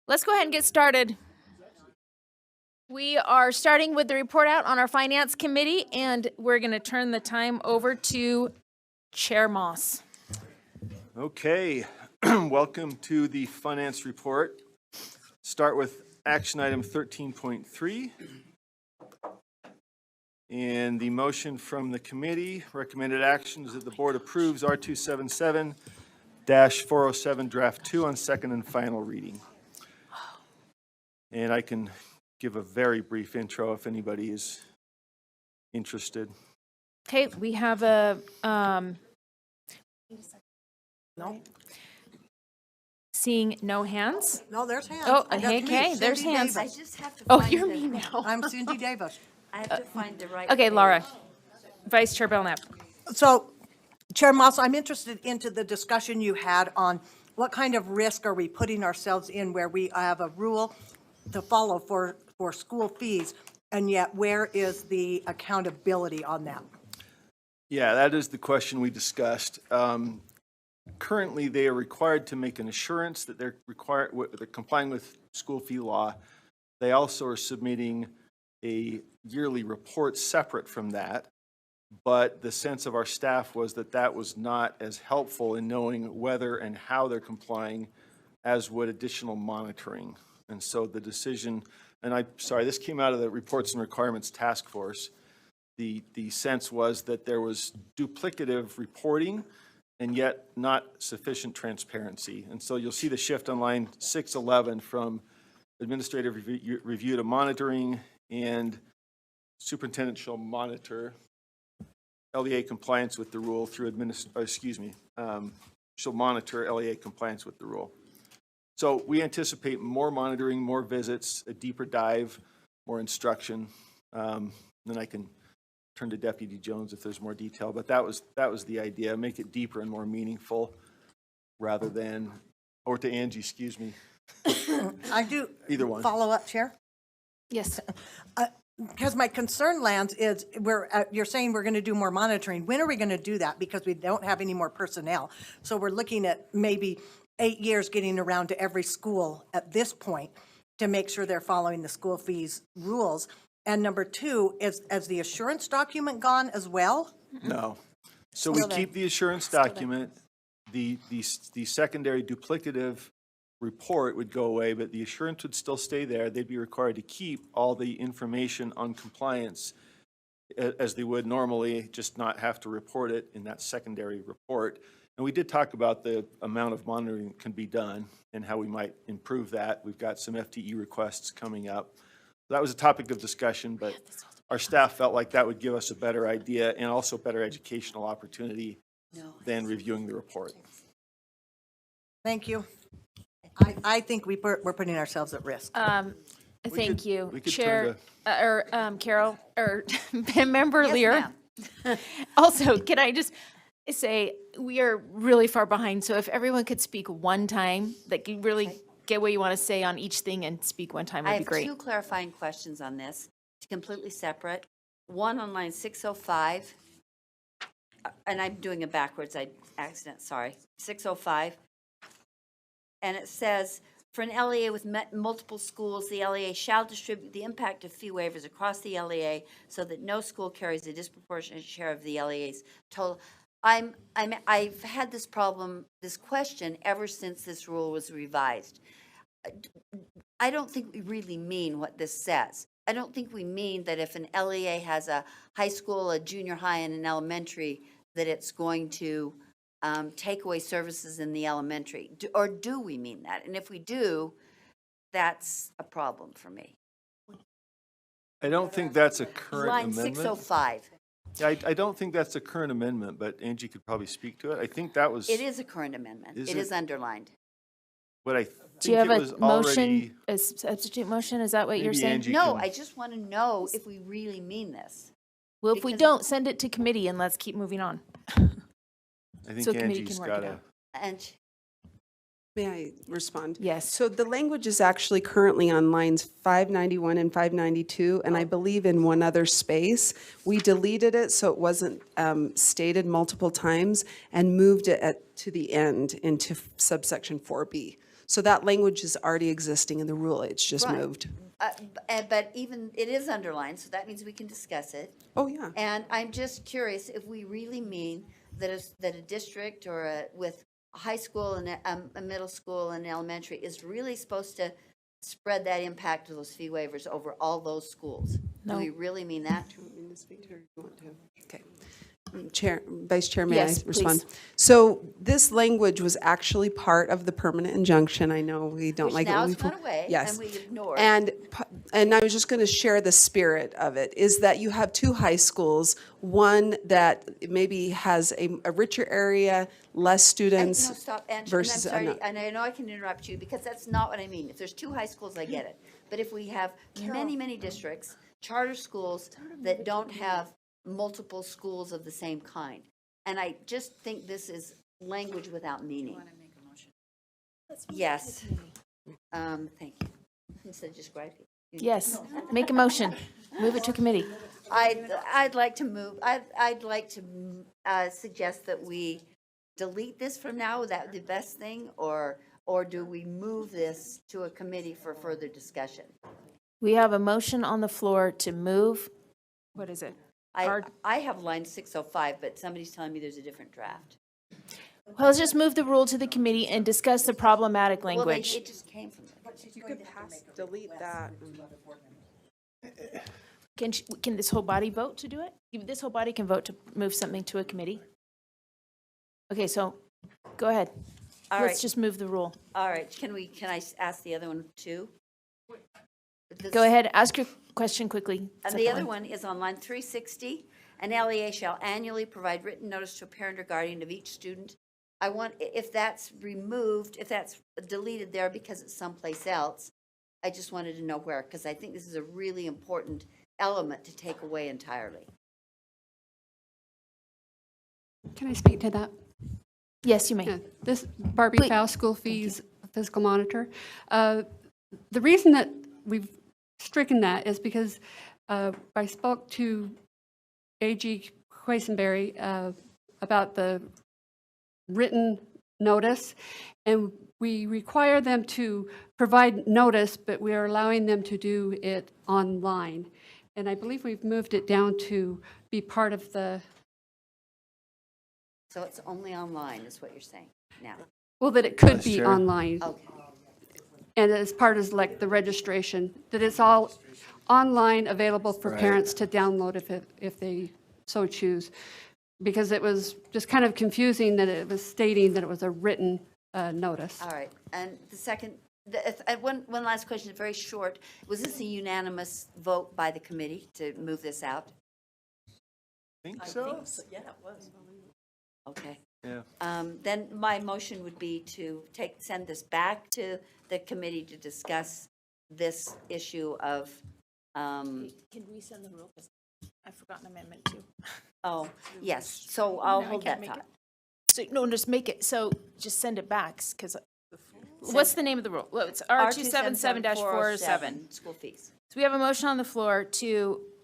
Let's go ahead and get started. We are starting with the report out on our Finance Committee, and we're going to turn the time over to Chair Moss. Okay, welcome to the Finance Report. Start with action item 13.3. And the motion from the committee, recommended action is that the board approves R277-407 Draft 2 on second and final reading. And I can give a very brief intro if anybody is interested. Okay, we have a, No, seeing no hands. no, there's hands. Oh, I got okay, three. there's Cindy hands. Davis. I just have to Oh, find you're the, me now. I'm Cindy Davis. I have to find the right. Okay, page. Laura. Vice Chair Belknap. So, Chair Moss, I'm interested into the discussion you had on what kind of risk are we putting ourselves in where we have a rule to follow for school fees, and yet where is the accountability on that? Yeah, that is the question we discussed. Currently, they are required to make an assurance that they're complying with school fee law. They also are submitting a yearly report separate from that. But the sense of our staff was that that was not as helpful in knowing whether and how they're complying as would additional monitoring. And so the decision, and this came out of the Reports and Requirements Task Force. The sense was that there was duplicative reporting and yet not sufficient transparency. And so you'll see the shift on line 611 from administrative review to monitoring, and superintendent shall monitor LEA compliance with the rule through shall monitor LEA compliance with the rule. So we anticipate more monitoring, more visits, a deeper dive, more instruction. Then I can turn to Deputy Jones if there's more detail, but that was the idea, make it deeper and more meaningful rather than, or to Angie, excuse me. I do. Either one. Follow up, Chair? Yes. Because my concern, Lance, is you're saying we're going to do more monitoring. When are we going to do that? Because we don't have any more personnel. So we're looking at maybe 8 years getting around to every school at this point to make sure they're following the school fees rules. And number two, is the assurance document gone as well? No. So we Still there. keep the assurance document. The secondary duplicative report would go away, but the assurance would still stay there. They'd be required to keep all the information on compliance as they would normally, just not have to report it in that secondary report. And we did talk about the amount of monitoring that can be done and how we might improve that. We've got some FTE requests coming up. That was a topic of discussion, but our staff felt like that would give us a better idea and also better educational opportunity than reviewing the report. Thank you. I think we're putting ourselves at risk. Thank you, we could Chair, turn Carol, or Member Yes, Lear. ma'am. Also, can I just say, we are really far behind, so if everyone could speak one time, that you really get what you want to say on each thing and speak one time, I would be have great. 2 clarifying questions on this, completely separate. One on line 605, and I'm doing it backwards, sorry. 605. And it says, for an LEA with multiple schools, the LEA shall distribute the impact of fee waivers across the LEA so that no school carries a disproportionate share of the LEA's total. I've had this question ever since this rule was revised. I don't think we really mean what this says. I don't think we mean that if an LEA has a high school, a junior high, and an elementary, that it's going to take away services in the elementary. Or do we mean that? And if we do, that's a problem for me. I don't think that's a current Line amendment. 605. Yeah, I don't think that's a current amendment, but Angie could probably speak to it. I think that was It is a current amendment. Is It it? is underlined. what I Do you think have it was a motion, already. a substitute motion? Is that what you're Maybe saying? Angie No, can- I just want to know if we really mean this. Well, if we because- don't, send it to committee and let's keep moving on. I think so committee Angie's can work it got a. out. And May I respond? Yes. So the language is actually currently on lines 591 and 592, and I believe in one other space. We deleted it so it wasn't stated multiple times and moved it to the end into subsection 4B. So that language is already existing in the rule, it's just Right. moved. But even, it is underlined, so that means we can discuss it. Oh, yeah. And I'm just curious if we really mean that a district or with a high school and a middle school and elementary is really supposed to spread that impact of those fee waivers over all those schools? Do we really mean that? Okay. Chair, Vice Chair, may I Yes, respond? please. So this language was actually part of the permanent injunction. I know we don't Which like it. now when has we gone pull- away, Yes. and we ignored. And I was just going to share the spirit of it, is that you have two high schools, one that maybe has a richer area, less No, students. stop, and I'm versus sorry, ano- and I know I can interrupt you, because that's not what I mean. If there's two high schools, I get it. But if we have many, many districts, charter schools that don't have multiple schools of the same kind, and I just think this is language without meaning. Yes. Thank you. Instead of just writing. Yes, make a motion. Move it to committee. I'd like to move, I'd like to suggest that we delete this from now. Would that be the best thing? Or do we move this to a committee for further discussion? We have a motion on the floor to move, what is it? I have line 605, but somebody's telling me there's a different draft. Well, let's just move the rule to the committee and discuss the problematic Well, language. it just came from there. You could pass, delete that. Can this whole body vote to do it? This whole body can vote to move something to a committee? Okay, so, go ahead. All Let's right, just move the rule. all right. Can I ask the other one too? Go ahead, ask your question quickly. And Second the other one is on line 360. An LEA shall annually provide written notice to a parent or guardian of each student. I want, if that's removed, if that's deleted there because it's someplace else, I just wanted to know where, because I think this is a really important element to take away entirely. Can I speak to that? Yes, you may. Yeah, this Barbie Please. Faust School Fees Fiscal Monitor. The reason that we've stricken that is because I spoke to A.G. Quisenberry about the written notice, and we require them to provide notice, but we are allowing them to do it online. And I believe we've moved it down to be part of the, So it's only online, is what you're saying now? well, that it could Vice be Chair. online. Okay. And as part of like the registration, that it's all online, available for Right. parents to download if they so choose. Because it was just kind of confusing that it was stating that it was a written notice. All right. And the second, one last question, very short. Was this a unanimous vote by the committee to move this out? Think so? Okay. Yeah. Then my motion would be to send this back to the committee to discuss this issue of, Can we send the rule? I've forgotten Amendment 2. oh, yes, so I'll No, I hold can't that make it. thought. So, no, just make it, so just send it back, because, what's the name of the rule? Well, it's R277-407. School fees. So we have a motion on the floor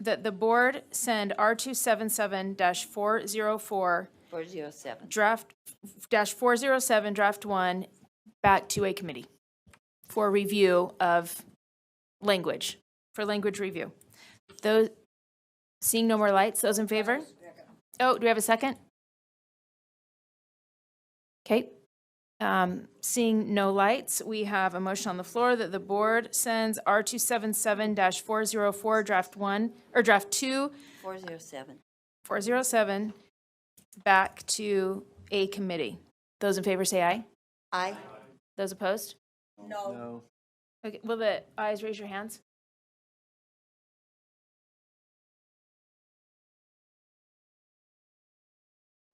that the board send R277-404 407. _407, draft 1, back to a committee for review of language, for language review. Those, seeing no more lights, those in favor? Oh, do we have a second? Okay. Seeing no lights, we have a motion on the floor that the board sends R277-404, draft 1, or draft 2, 407. 407, back to a committee. Those in favor say aye. Aye. Those opposed? No. Okay, will the ayes raise your hands?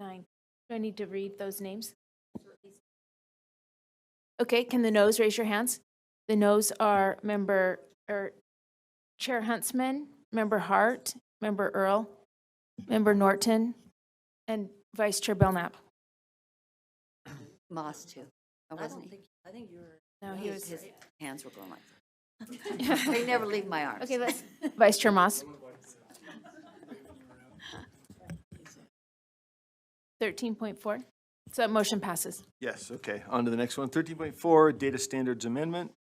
Nine. Do I need to read those names? Okay, can the noes raise your hands? The noes are Chair Huntsman, Member Hart, Member Earl, Member Norton, and Vice Chair Belknap. Moss too. Oh, wasn't he? No, he was. His hands were going like that. They never leave my arms. Okay, let's, Vice Chair Moss. 13.4. So that motion passes. Yes, okay. On to the next one. 13.4, Data Standards Amendment.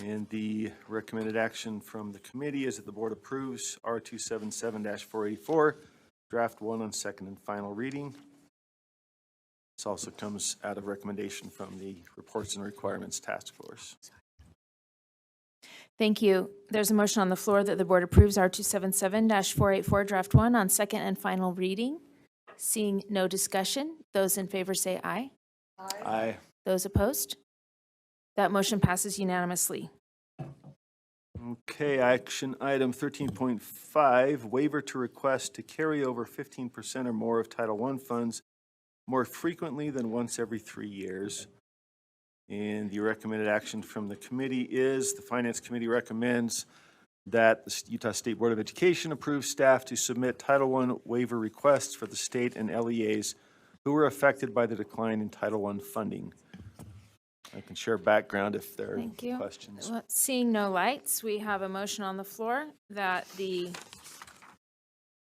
And the recommended action from the committee is that the board approves R277-484, draft 1 on second and final reading. This also comes out of recommendation from the Reports and Requirements Task Force. Thank you. There's a motion on the floor that the board approves R277-484, draft 1 on second and final reading. Seeing no discussion, those in favor say aye. Aye. Those opposed? That motion passes unanimously. Okay, action item 13.5, waiver to request to carry over 15% or more of Title I funds more frequently than once every 3 years. And the recommended action from the committee is, the Finance Committee recommends that the Utah State Board of Education approves staff to submit Title I waiver requests for the state and LEAs who were affected by the decline in Title I funding. I can share background if there Thank are you. questions. Well, seeing no lights, we have a motion on the floor that the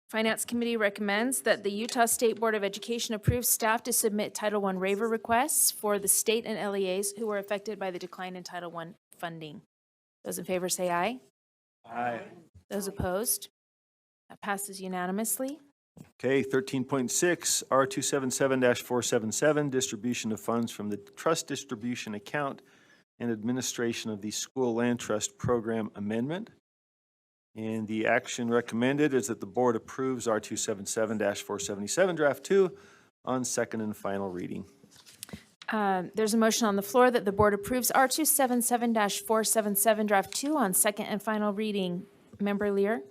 Finance Committee recommends that the Utah State Board of Education approves staff to submit Title I waiver requests for the state and LEAs who were affected by the decline in Title I funding. Those in favor say aye. Aye. Those opposed? That passes unanimously. Okay, 13.6, R277-477, distribution of funds from the trust distribution account and administration of the School Land Trust Program Amendment. And the action recommended is that the board approves R277-477, draft 2 on second and final reading. There's a motion on the floor that the board approves R277-477, draft 2 on second and final reading. Member Lear?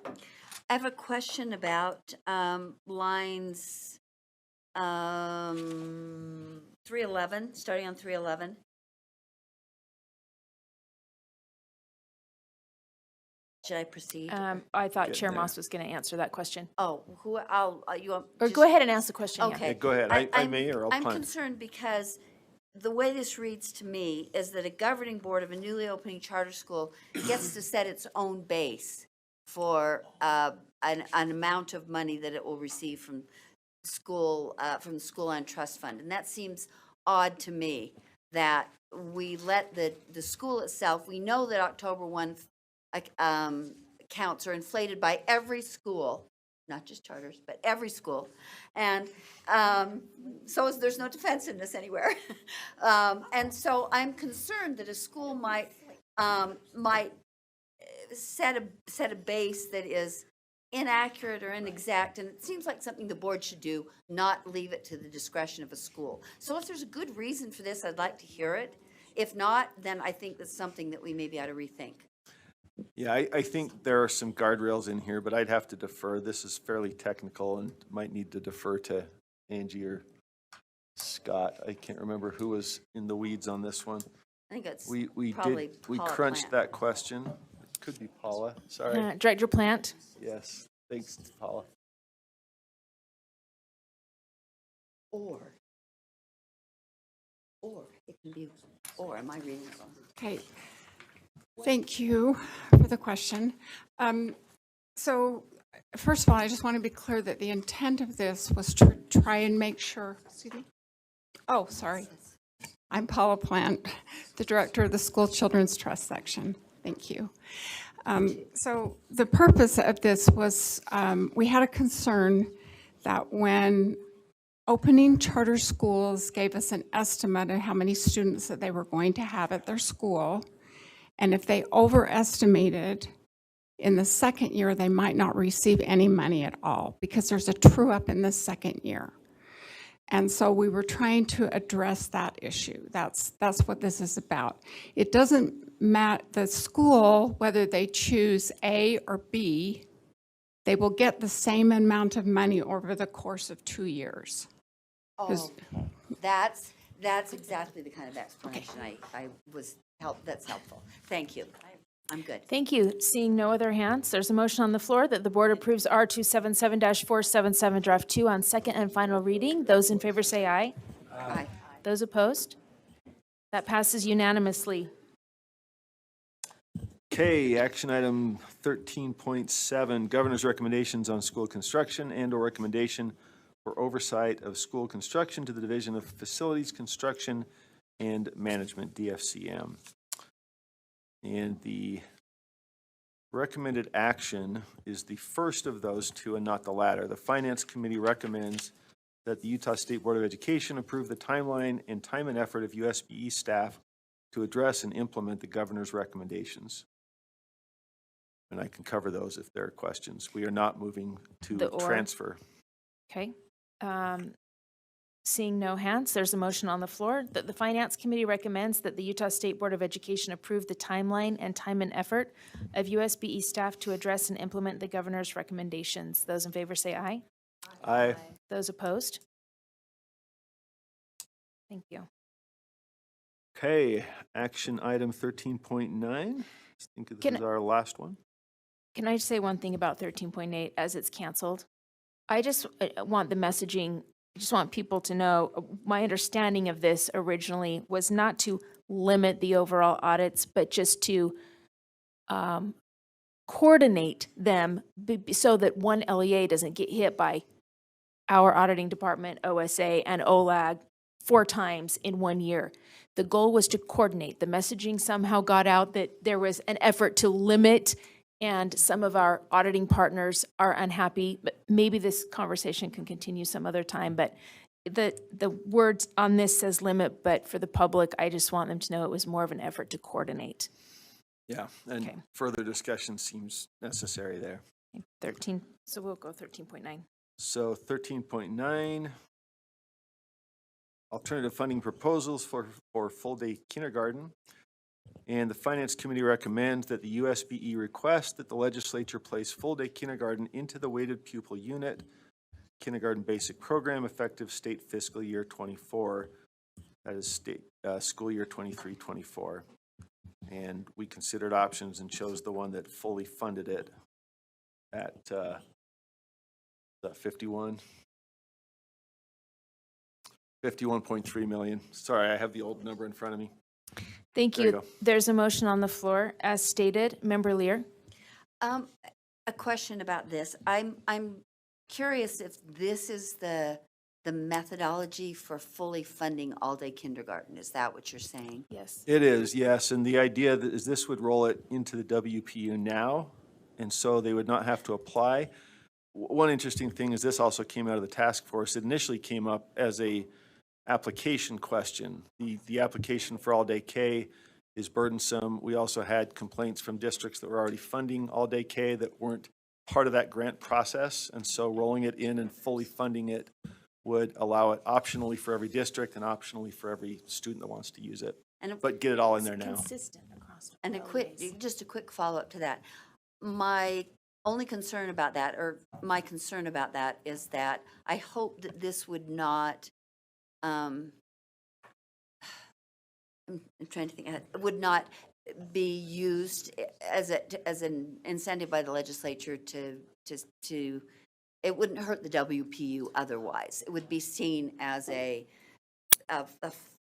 I have a question about lines 311, starting on 311. Should I proceed? I thought Getting Chair there. Moss was going to answer that question. Oh, who, you want? Or just- go ahead and ask the question. yeah. Okay. Yeah, go ahead. I I'm- may, or I'll I'm punt. concerned because the way this reads to me is that a governing board of a newly opening charter school gets to set its own base for an amount of money that it will receive from the school land trust fund. And that seems odd to me, that we let the school itself, we know that October 1 accounts are inflated by every school, not just charters, but every school. And there's no defensiveness anywhere. And so I'm concerned that a school might set a base that is inaccurate or inexact, and it seems like something the board should do, not leave it to the discretion of a school. So if there's a good reason for this, I'd like to hear it. If not, then I think that's something that we maybe ought to rethink. Yeah, I think there are some guardrails in here, but I'd have to defer. This is fairly technical and might need to defer to Angie or Scott. I can't remember who was in the weeds on this one. I think it's We probably did, we Paula crunched Plant. that question. It could be Paula, sorry. Director Plant? Yes, thanks, Paula. Or it can be, or am I reading it wrong? Okay, thank you for the question. So first of all, I just want to be clear that the intent of this was to try and make sure, excuse me? Oh, sorry. I'm Paula Plant, the director of the School Children's Trust section. Thank you. So the purpose of this was, we had a concern that when opening charter schools gave us an estimate of how many students that they were going to have at their school, and if they overestimated, in the second year, they might not receive any money at all because there's a true-up in the second year. And so we were trying to address that issue. That's what this is about. It doesn't matter, the school, whether they choose A or B, they will get the same amount of money over the course of 2 years. Oh, that's exactly the kind of explanation that's helpful. Thank you. I'm good. Thank you. Seeing no other hands, there's a motion on the floor that the board approves R277-477, draft 2 on second and final reading. Those in favor say aye. Aye. Those opposed? That passes unanimously. Okay, action item 13.7, governor's recommendations on school construction and/or recommendation for oversight of school construction to the Division of Facilities Construction and Management, DFCM. And the recommended action is the first of those two and not the latter. The Finance Committee recommends that the Utah State Board of Education approve the timeline and time and effort of USBE staff to address and implement the governor's recommendations. And I can cover those if there are questions. We are not moving to The or. transfer. Okay. Seeing no hands, there's a motion on the floor that the Finance Committee recommends that the Utah State Board of Education approve the timeline and time and effort of USBE staff to address and implement the governor's recommendations. Those in favor say aye. Aye. Those opposed? Thank you. Okay, action item 13.9. I think this Can- is our last one. Can I just say one thing about 13.8 as it's canceled? I just want the messaging, I just want people to know, my understanding of this originally was not to limit the overall audits, but just to coordinate them so that one LEA doesn't get hit by our auditing department, OSA, and OLAG 4 times in 1 year. The goal was to coordinate. The messaging somehow got out that there was an effort to limit, and some of our auditing partners are unhappy, but maybe this conversation can continue some other time. But the words on this says limit, but for the public, I just want them to know it was more of an effort to coordinate. Yeah, Okay. and further discussion seems necessary there. 13, so we'll go 13.9. So 13.9, alternative funding proposals for full-day kindergarten. And the Finance Committee recommends that the USBE request that the legislature place full-day kindergarten into the weighted pupil unit kindergarten basic program effective state fiscal year 24. That is state school year 23-24. And we considered options and chose the one that fully funded it at the 51.3 million. Sorry, I have the old number in front of me. Thank There you you. go. There's a motion on the floor as stated. Member Lear? A question about this. I'm curious if this is the methodology for fully funding all-day kindergarten. Is that what you're saying? Yes. It is, yes, and the idea is this would roll it into the WPU now, and so they would not have to apply. One interesting thing is this also came out of the task force. It initially came up as a application question. The application for all-day K is burdensome. We also had complaints from districts that were already funding all-day K that weren't part of that grant process, and so rolling it in and fully funding it would allow it optionally for every district and optionally for every student that wants to use it, And but get it all in there now. Consistent across. And LEAs. just a quick follow-up to that. My only concern about that, or my concern about that, is that I hope that this would not, I'm trying to think, would not be used as an incentive by the legislature to, it wouldn't hurt the WPU otherwise. It would be seen as a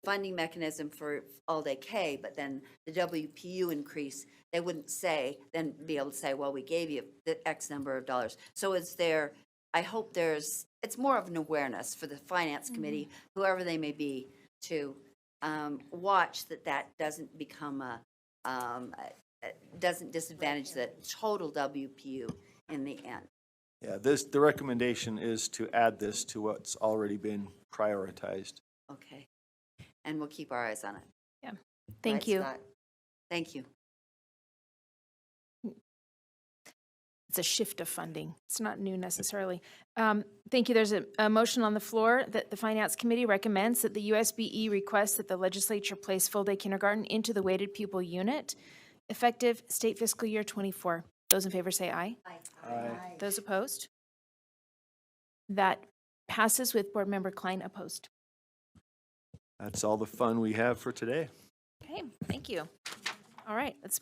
funding mechanism for all-day K, but then the WPU increase, they wouldn't say, then be able to say, well, we gave you the X number of dollars. So is there, I hope there's, it's more of an awareness for the Finance Committee, whoever they may be, to watch that doesn't become doesn't disadvantage the total WPU in the end. Yeah, the recommendation is to add this to what's already been prioritized. Okay. And we'll keep our eyes on it. Thank Right, you. Scott? Thank you. It's a shift of funding. It's not new necessarily. Thank you. There's a motion on the floor that the Finance Committee recommends that the USBE requests that the legislature place full-day kindergarten into the weighted pupil unit effective state fiscal year 24. Those in favor say aye. Aye. Those opposed? That passes with Board Member Klein opposed. That's all the fun we have for today. Okay, thank you. All right, let's